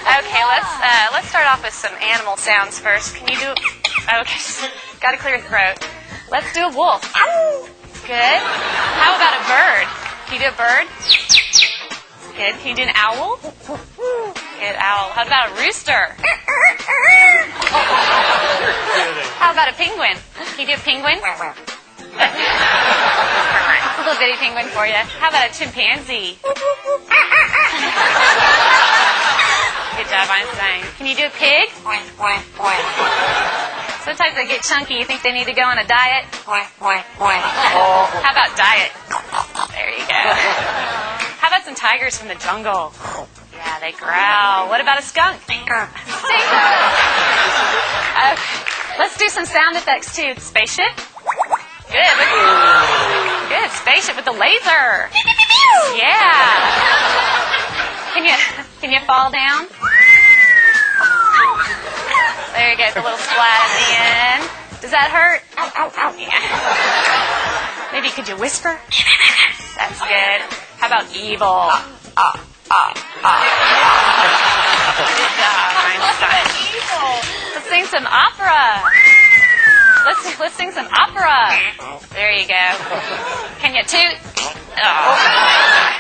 Okay, let's start off with some animal sounds first. Can you do? Okay, got to clear your throat. Let's do a wolf. Good. How about a bird? Can you do a bird? Good. Can you do an owl? Good, owl. How about a rooster? How about a penguin? Can you do a penguin? A little bitty penguin for you. How about a chimpanzee? Good job, Einstein. Can you do a pig? Sometimes they get chunky. You think they need to go on a diet? How about diet? There you go. How about some tigers from the jungle? Yeah, they growl. What about a skunk? Stinker. Okay. Let's do some sound effects too. Spaceship? Good. Good. Spaceship with the laser. Yeah. Can you fall down? There you go. The little splat at the end. Does that hurt? Yeah. Maybe could you whisper? That's good. How about evil? Good job, Einstein. Let's sing some opera. Let's sing some opera. There you go. Can you toot? Oh.